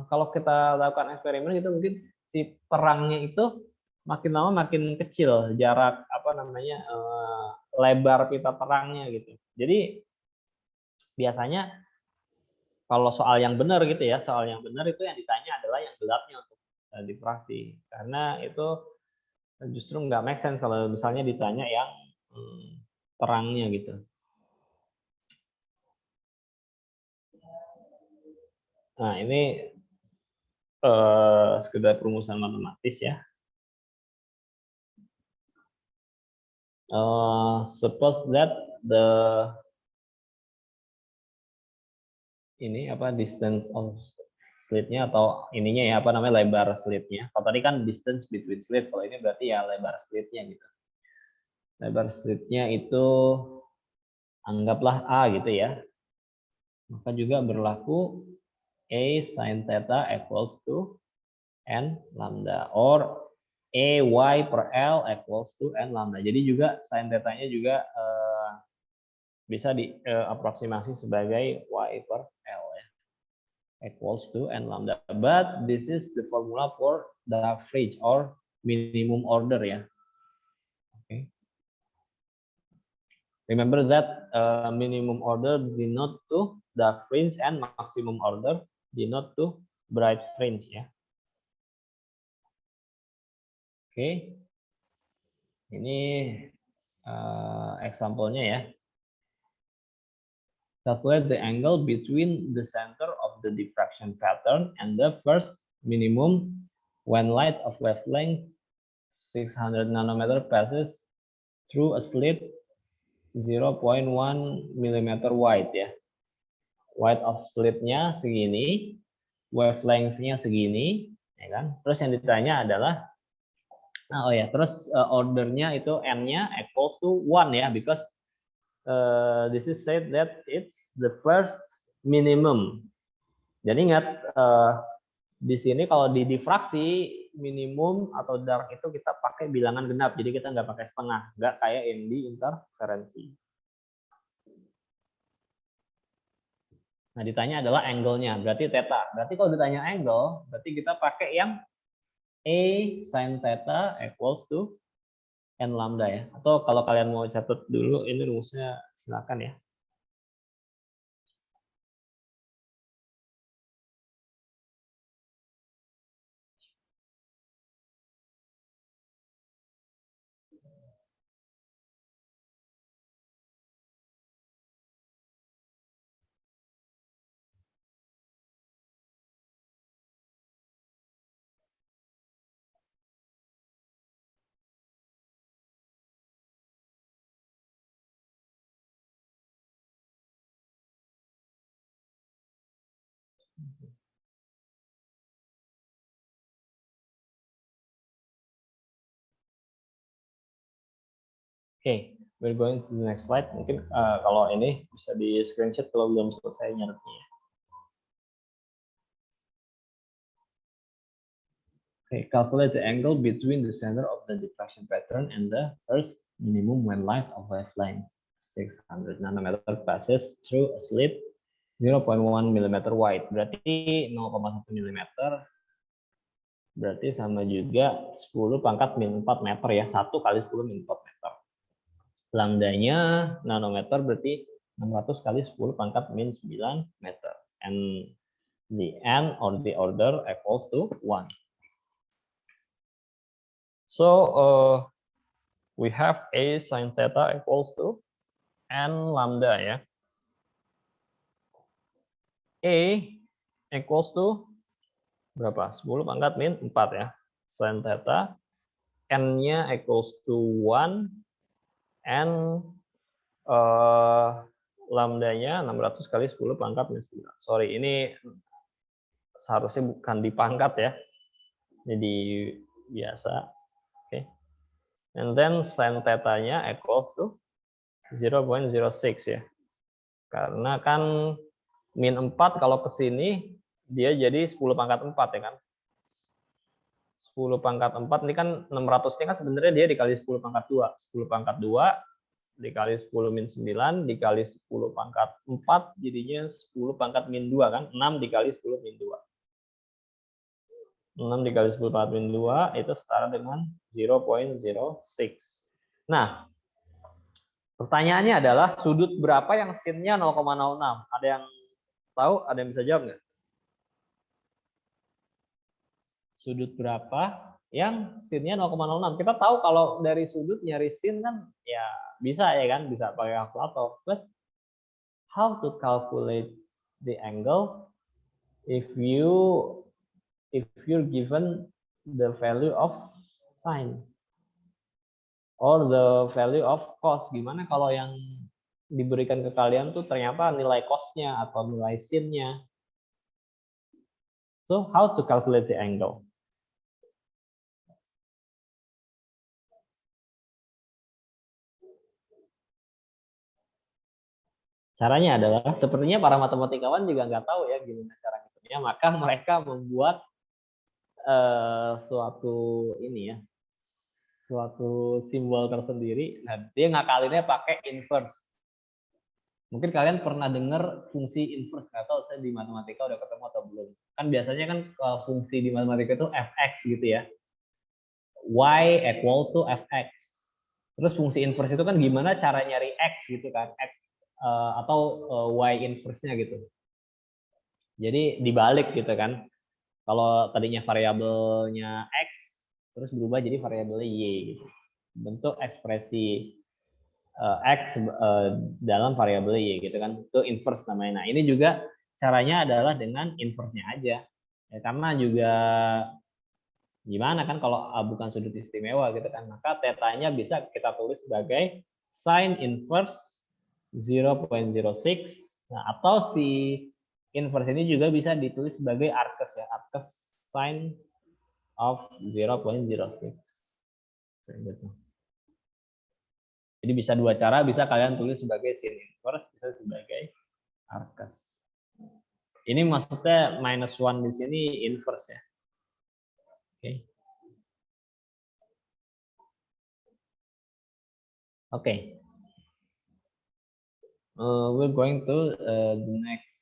Kalau kita lakukan eksperimen gitu mungkin si terangnya itu makin lama makin kecil jarak lebar pita terangnya gitu. Jadi biasanya kalau soal yang benar gitu ya, soal yang benar itu yang ditanya adalah yang gelapnya untuk diffraksi. Karena itu justru nggak make sense kalau misalnya ditanya yang terangnya gitu. Nah, ini sekedar perumusan matematis ya. Suppose that the distance of slitnya atau ininya ya lebar slitnya. Kalau tadi kan distance between slit, kalau ini berarti ya lebar slitnya gitu. Lebar slitnya itu anggaplah A gitu ya. Maka juga berlaku A sin theta equals to n lambda or AY per L equals to n lambda. Jadi juga sin theta-nya juga bisa diaproksimasi sebagai Y per L ya. Equals to n lambda. But this is the formula for the fringe or minimum order ya. Okay. Remember that minimum order denote to dark fringe and maximum order denote to bright fringe ya. Oke. Ini example-nya ya. Calculate the angle between the center of the diffraction pattern and the first minimum when light of wavelength 600 nanometer passes through a slit 0.1 mm wide ya. Wide of slitnya segini, wavelength-nya segini, ya kan? Terus yang ditanya adalah, terus ordernya itu n-nya equals to 1 ya, because this is said that it's the first minimum. Jadi ingat di sini kalau di difraksi minimum atau dark itu kita pakai bilangan genap, jadi kita nggak pakai setengah, nggak kayak yang di interferensi. Nah ditanya adalah angle-nya, berarti theta. Berarti kalau ditanya angle, berarti kita pakai yang A sin theta equals to n lambda ya. Atau kalau kalian mau catat dulu, ini rumusnya silakan ya. Oke, we're going to the next slide. Mungkin kalau ini bisa di screenshot kalau belum selesai nyatetnya. Okay, calculate the angle between the center of the diffraction pattern and the first minimum when light of wavelength 600 nanometer passes through a slit 0.1 mm wide. Berarti 0,1 mm. Berarti sama juga 10 pangkat min 4 meter ya. 1 kali 10 min 4 meter. Lambdanya nanometer berarti 600 kali 10 pangkat min 9 meter. And the n or the order equals to 1. So we have A sin theta equals to n lambda ya. A equals to berapa? 10 pangkat min 4 ya. Sin theta. N-nya equals to 1. And lambdanya 600 kali 10 pangkat min 9. Sorry, ini seharusnya bukan di pangkat ya. Jadi biasa. Oke. And then sin theta-nya equals to 0.06 ya. Karena kan min 4 kalau ke sini dia jadi 10 pangkat 4 ya kan. 10 pangkat 4 ini kan 600 ini kan sebenarnya dia dikali 10 pangkat 2. 10 pangkat 2 dikali 10 min 9 dikali 10 pangkat 4 jadinya 10 pangkat min 2 kan. 6 dikali 10 min 2. 6 dikali 10 pangkat min 2 itu setara dengan 0.06. Nah, pertanyaannya adalah sudut berapa yang sin-nya 0,06? Ada yang tahu? Ada yang bisa jawab nggak? Sudut berapa yang sin-nya 0,06? Kita tahu kalau dari sudut nyari sin kan ya bisa ya kan, bisa pakai kalkulator. But how to calculate the angle if you're given the value of sin or the value of cos? Gimana kalau yang diberikan ke kalian tuh ternyata nilai cosnya atau nilai sin-nya? So how to calculate the angle? Caranya adalah sepertinya para matematikawan juga nggak tahu ya gimana cara ngitungnya, maka mereka membuat suatu simbol tersendiri. Nah, dia ngakalinnya pakai inverse. Mungkin kalian pernah dengar fungsi inverse, nggak tahu saya di matematika udah ketemu atau belum. Kan biasanya kan fungsi di matematika itu fx gitu ya. Y equals to fx. Terus fungsi inverse itu kan gimana cara nyari x gitu kan, x atau y inverse-nya gitu. Jadi dibalik gitu kan. Kalau tadinya variabelnya x terus berubah jadi variabelnya y gitu. Bentuk ekspresi X dalam variabel Y gitu kan, itu inverse namanya. Nah ini juga caranya adalah dengan inverse-nya aja ya, karena juga gimana kan kalau bukan sudut istimewa gitu kan, maka tetanya bisa kita tulis sebagai sin inverse 0.06. Nah atau si inverse ini juga bisa ditulis sebagai arcus ya, arcus sin of 0.06 gitu. Jadi bisa dua cara, bisa kalian tulis sebagai sin inverse, bisa sebagai arcus. Ini maksudnya -1 di sini inverse ya. Oke. Oke. We're going to the next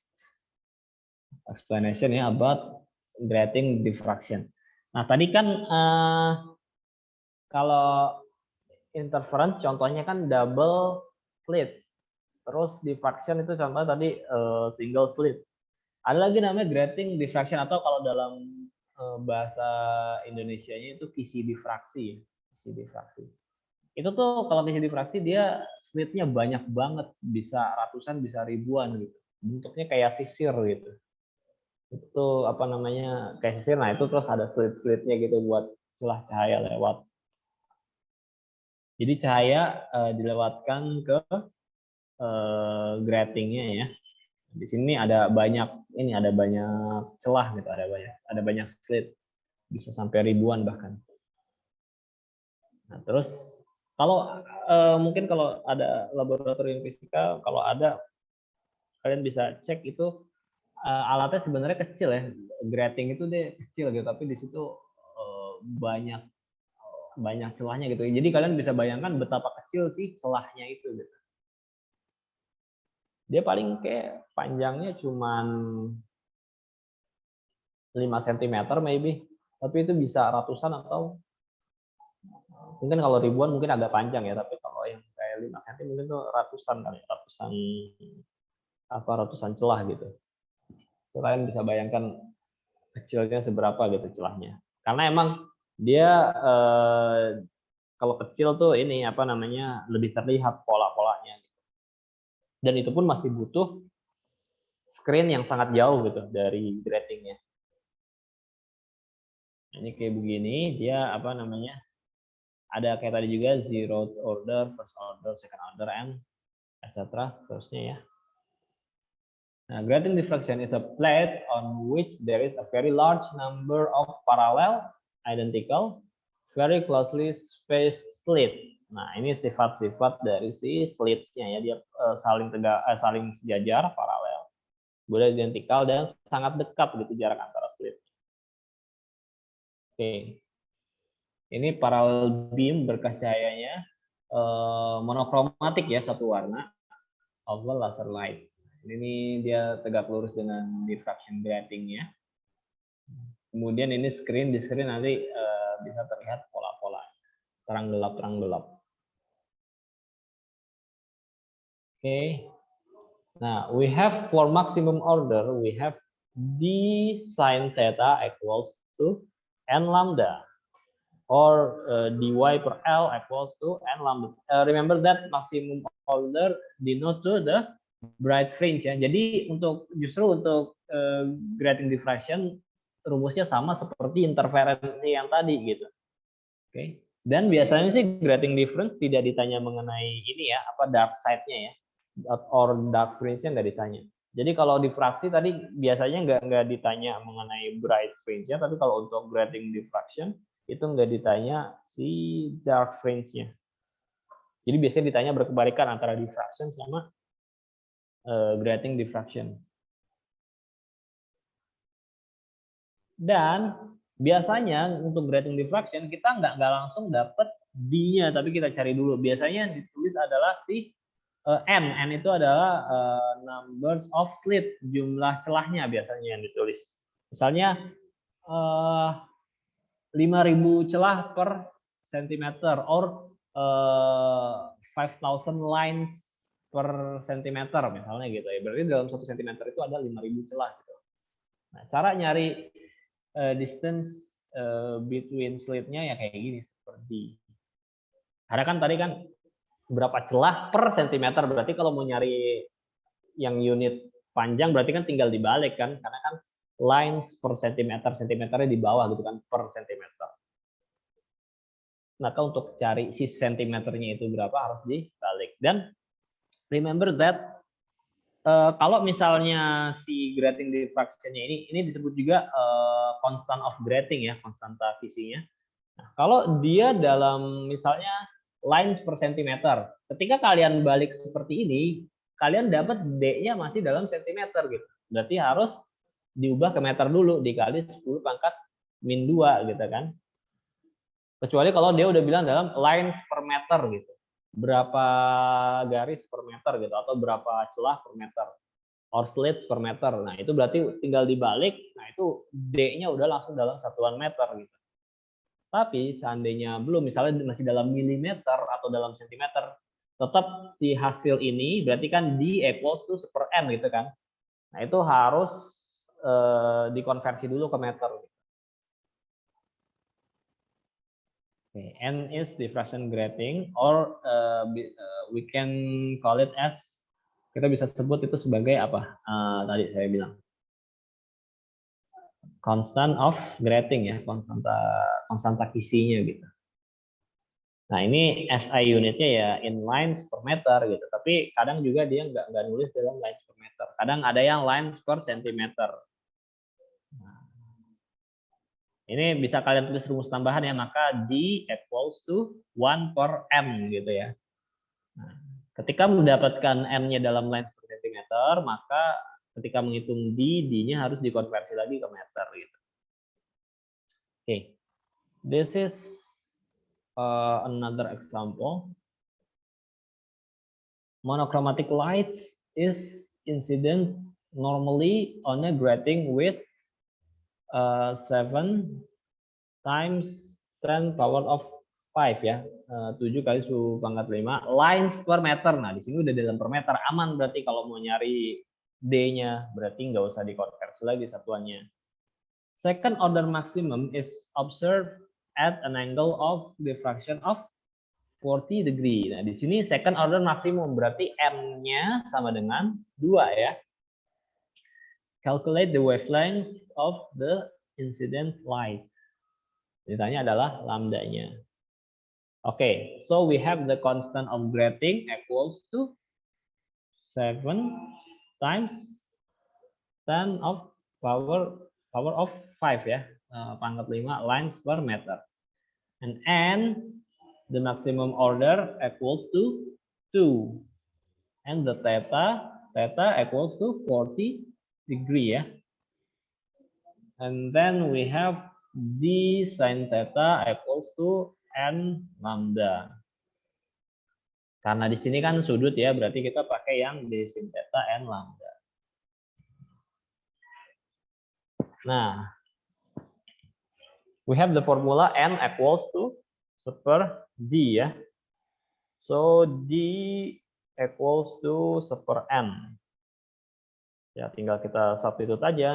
explanation ya about grating diffraction. Nah, tadi kan kalau interference contohnya kan double slit. Terus diffraction itu contohnya tadi single slit. Ada lagi namanya grating diffraction atau kalau dalam bahasa Indonesianya itu kisi difraksi. Kisi difraksi. Itu tuh kalau kisi difraksi dia slitnya banyak banget, bisa ratusan, bisa ribuan gitu. Bentuknya kayak sisir gitu. Itu apa namanya kayak sisir. Nah itu terus ada slit-slitnya gitu buat celah cahaya lewat. Jadi cahaya dilewatkan ke gratingnya ya. Di sini ada banyak celah gitu, ada banyak slit, bisa sampai ribuan bahkan. Nah, terus kalau mungkin kalau ada laboratorium fisika, kalau ada kalian bisa cek itu alatnya sebenarnya kecil ya, grating itu dia kecil gitu, tapi di situ banyak celahnya gitu. Jadi kalian bisa bayangkan betapa kecil sih celahnya itu gitu. Dia paling kayak panjangnya cuman 5 cm maybe, tapi itu bisa ratusan atau mungkin kalau ribuan mungkin agak panjang ya, tapi kalau yang kayak 5 cm mungkin tuh ratusan kali, ratusan celah gitu. Kalian bisa bayangkan kecilnya seberapa gitu celahnya. Karena emang dia kalau kecil tuh ini apa namanya lebih terlihat pola-polanya. Dan itu pun masih butuh screen yang sangat jauh gitu dari gratingnya. Ini kayak begini, dia apa namanya ada kayak tadi juga zero order, first order, second order, and etc. Seterusnya ya. Nah, grating diffraction is a plate on which there is a very large number of parallel, identical, very closely spaced slit. Nah, ini sifat-sifat dari si slitnya ya, dia saling sejajar, paralel, boleh identikal dan sangat dekat gitu jarak antara slit. Oke. Ini parallel beam berkas cahayanya monokromatik ya, satu warna, oval laser light. Ini dia tegak lurus dengan diffraction gratingnya. Kemudian ini di screen nanti bisa terlihat pola-pola terang gelap. Oke. Nah, we have for maximum order, we have d sin theta equals to n lambda, or dy per L equals to n lambda. Remember that maximum order denote to the bright fringe ya. Jadi justru untuk grating diffraction rumusnya sama seperti interferensi yang tadi gitu. Oke. Dan biasanya sih grating difference tidak ditanya mengenai ini ya, apa dark side-nya ya, or dark fringe-nya nggak ditanya. Jadi kalau diffraksi tadi biasanya nggak ditanya mengenai bright fringe-nya, tapi kalau untuk grating diffraction itu nggak ditanya si dark fringe-nya. Jadi biasanya ditanya berkebalikan antara diffraction sama grating diffraction. Dan biasanya untuk grating diffraction kita nggak langsung dapat D-nya, tapi kita cari dulu. Biasanya yang ditulis adalah si N itu adalah numbers of slit, jumlah celahnya biasanya yang ditulis. Misalnya 5.000 celah per centimeter, or 5.000 lines per centimeter misalnya gitu ya. Berarti dalam 1 centimeter itu ada 5.000 celah gitu. Nah, cara nyari distance between slit-nya ya kayak gini, seperti. Karena kan tadi kan berapa celah per sentimeter. Berarti kalau mau nyari yang unit panjang berarti kan tinggal dibalik kan, karena kan lines per sentimeter, sentimeternya di bawah gitu kan, per sentimeter. Maka untuk cari si sentimeternya itu berapa harus dibalik. Dan remember that kalau misalnya si grating diffraction-nya ini disebut juga constant of grating ya, konstanta visinya. Nah, kalau dia dalam misalnya lines per sentimeter, ketika kalian balik seperti ini, kalian dapat D-nya masih dalam sentimeter gitu. Berarti harus diubah ke meter dulu, dikali 10 pangkat min 2 gitu kan. Kecuali kalau dia udah bilang dalam lines per meter gitu. Berapa garis per meter gitu, atau berapa celah per meter, or slits per meter. Nah, itu berarti tinggal dibalik, nah itu D-nya udah langsung dalam satuan meter gitu. Tapi seandainya belum, misalnya masih dalam milimeter atau dalam sentimeter, tetap si hasil ini berarti kan D equals to 1/n gitu kan. Nah, itu harus dikonversi dulu ke meter. Okay. N is diffraction grating, or we can call it as, kita bisa sebut itu sebagai apa? Tadi saya bilang constant of grating ya, konstanta kisinya gitu. Nah, ini SI unitnya ya in lines per meter gitu. Tapi kadang juga dia nggak nulis dalam lines per meter. Kadang ada yang lines per sentimeter. Nah, ini bisa kalian tulis rumus tambahan ya, maka D equals to 1 per M gitu ya. Nah, ketika mendapatkan M-nya dalam lines per sentimeter, maka ketika menghitung D, D-nya harus dikonversi lagi ke meter gitu. Okay. This is another example. Monochromatic light is incident normally on a grating with 7 times 10 power of 5 ya, 7 kali 10 pangkat 5 lines per meter. Nah, di sini udah dalam per meter, aman berarti kalau mau nyari D-nya, berarti nggak usah dikonversi lagi satuannya. Second order maximum is observed at an angle of diffraction of 40 degree. Nah, di sini second order maksimum, berarti M-nya sama dengan 2 ya. Calculate the wavelength of the incident light. Ditanya adalah lambdanya. Okay, so we have the constant of grating equals to 7 times 10 of power of 5 ya, pangkat 5 lines per meter. And N, the maximum order equals to 2. And the theta equals to 40 degree ya. And then we have D sin theta equals to N lambda. Karena di sini kan sudut ya, berarti kita pakai yang D sin theta N lambda. Nah, we have the formula N equals to super D ya. So D equals to super N. Ya, tinggal kita substitute aja.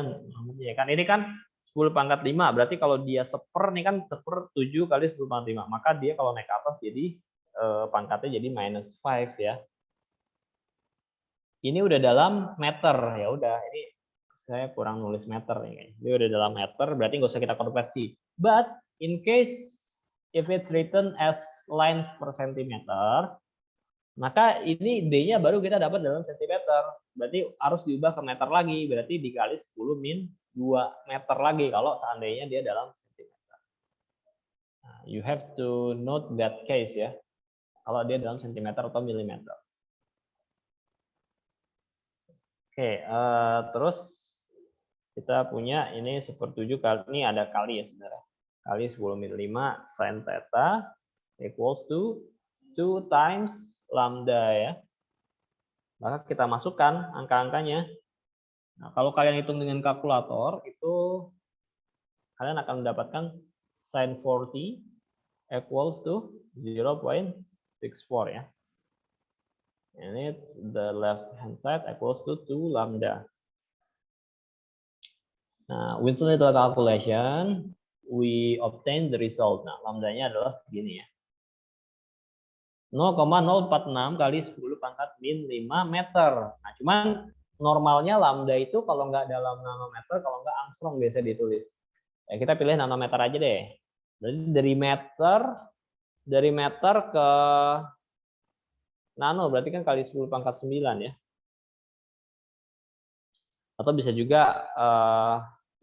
Ya kan, ini kan 10 pangkat 5, berarti kalau dia seper nih kan seper 7 kali 10 pangkat 5, maka dia kalau naik ke atas jadi pangkatnya jadi -5 ya. Ini udah dalam meter, ya udah, ini saya kurang nulis meter nih. Ini udah dalam meter, berarti nggak usah kita konversi. But in case if it's written as lines per centimeter, maka ini D-nya baru kita dapat dalam sentimeter. Berarti harus diubah ke meter lagi. Berarti dikali 10 min 2 meter lagi kalau seandainya dia dalam sentimeter. Nah, you have to note that case ya. Kalau dia dalam sentimeter atau milimeter. Oke, terus kita punya ini 1/7 kali, ini ada kali ya sebenarnya. Kali 10 min 5 sin theta equals to 2 times lambda ya. Maka kita masukkan angka-angkanya. Nah, kalau kalian hitung dengan kalkulator, itu kalian akan mendapatkan sin 40 equals to 0.64 ya. And it, the left hand side equals to 2 lambda. Nah, with little calculation, we obtain the result. Nah, lambdanya adalah segini ya. 0,046 kali 10 pangkat min 5 meter. Nah, cuman normalnya lambda itu kalau nggak dalam nanometer, kalau nggak angstrom biasa ditulis. Ya, kita pilih nanometer aja deh. Jadi dari meter ke nano berarti kan kali 10 pangkat 9 ya. Atau bisa juga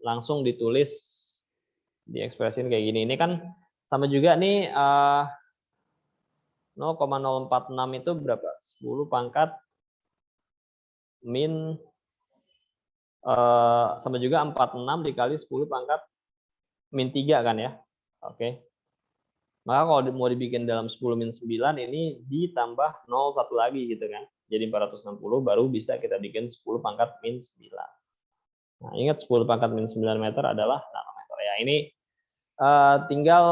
langsung ditulis diekspresin kayak gini. Ini kan sama juga nih 0,046 itu berapa? 10 pangkat min sama juga 46 dikali 10 pangkat min 3 kan ya. Oke. Maka kalau mau dibikin dalam 10 min 9 ini ditambah 0 satu lagi gitu kan. Jadi 460 baru bisa kita bikin 10 pangkat min 9. Nah, ingat 10 pangkat min 9 meter adalah nanometer ya. Ini tinggal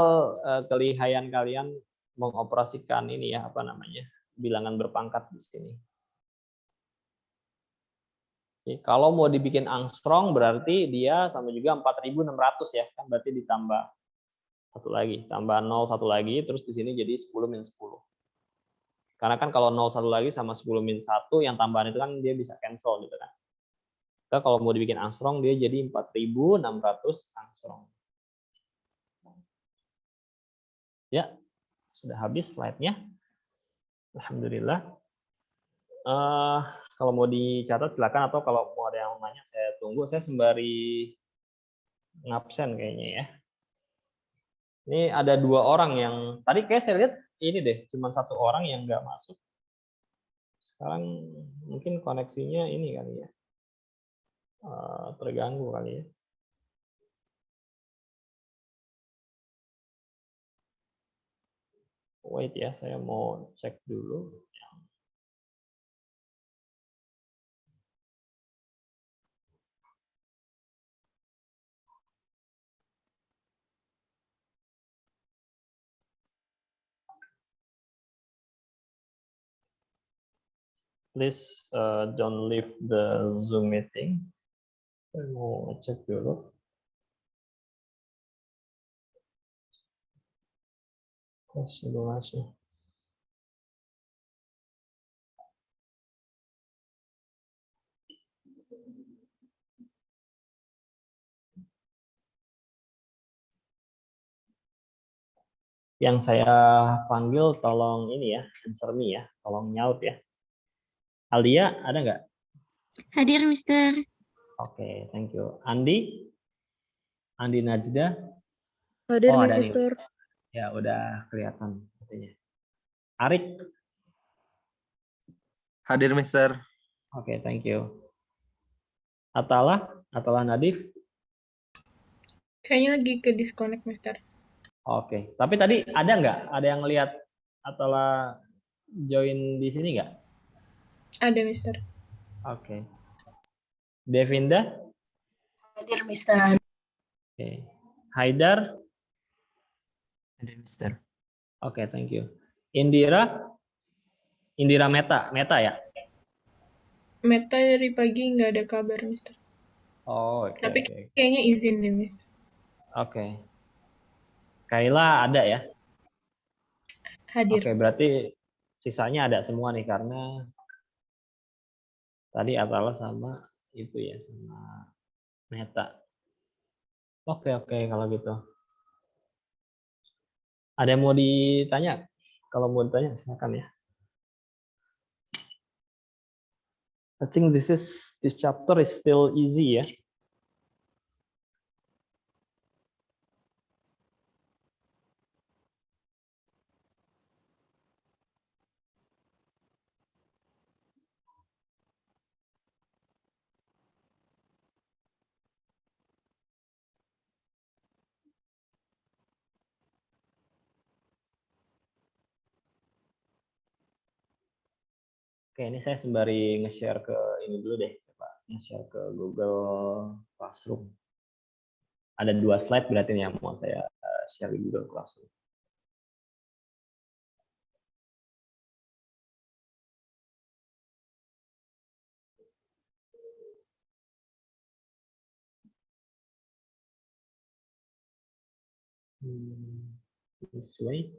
kelihayan kalian mengoperasikan ini ya, apa namanya? Bilangan berpangkat di sini. Oke, kalau mau dibikin angstrom berarti dia sama juga 4.600 ya, kan berarti ditambah satu lagi, tambah 0 satu lagi, terus di sini jadi 10 min 10. Karena kan kalau 0 satu lagi sama 10 min 1, yang tambahan itu kan dia bisa cancel gitu kan. Kita kalau mau dibikin angstrom dia jadi 4.600 angstrom. Ya, sudah habis slide-nya. Alhamdulillah. Kalau mau dicatat silakan, atau kalau mau ada yang nanya saya tunggu. Saya sembari ngabsen kayaknya ya. Ini ada 2 orang yang tadi kayak saya lihat ini deh, cuma 1 orang yang nggak masuk. Sekarang mungkin koneksinya ini kali ya, terganggu kali ya. Wait ya, saya mau cek dulu. Please don't leave the Zoom meeting. Saya mau cek dulu. Simulasi. Yang saya panggil tolong ini ya, answer me ya, tolong nyaut ya. Alia, ada nggak? Hadir, Mister. Oke, thank you. Andi? Andi Najda? Hadir, Oh, ada nih. Mister. Ya, udah kelihatan katanya. Arik? Hadir, Mister. Oke, thank you. Atala? Atala Nadif? Kayaknya lagi ke disconnect, Mister. Oke, tapi tadi ada nggak? Ada yang lihat Atala join di sini nggak? Ada, Mister. Oke. Devinda? Hadir, Mister. Oke. Haidar? Ada Mister. Oke, thank you. Indira? Indira Meta ya? Meta dari pagi nggak ada kabar, Mister. Oh, oke. Tapi Oke. kayaknya izin deh, Mister. Oke. Kaila ada ya? Hadir. Oke, berarti sisanya ada semua nih, karena tadi Atala sama itu ya, sama Meta. Oke, kalau gitu. Ada yang mau ditanya? Kalau mau ditanya, silakan ya. I think this chapter is still easy ya. Oke, ini saya sembari nge-share ke ini dulu deh, Pak. Nge-share ke Google Classroom. Ada 2 slide berarti yang mau saya share di Google Classroom. This way.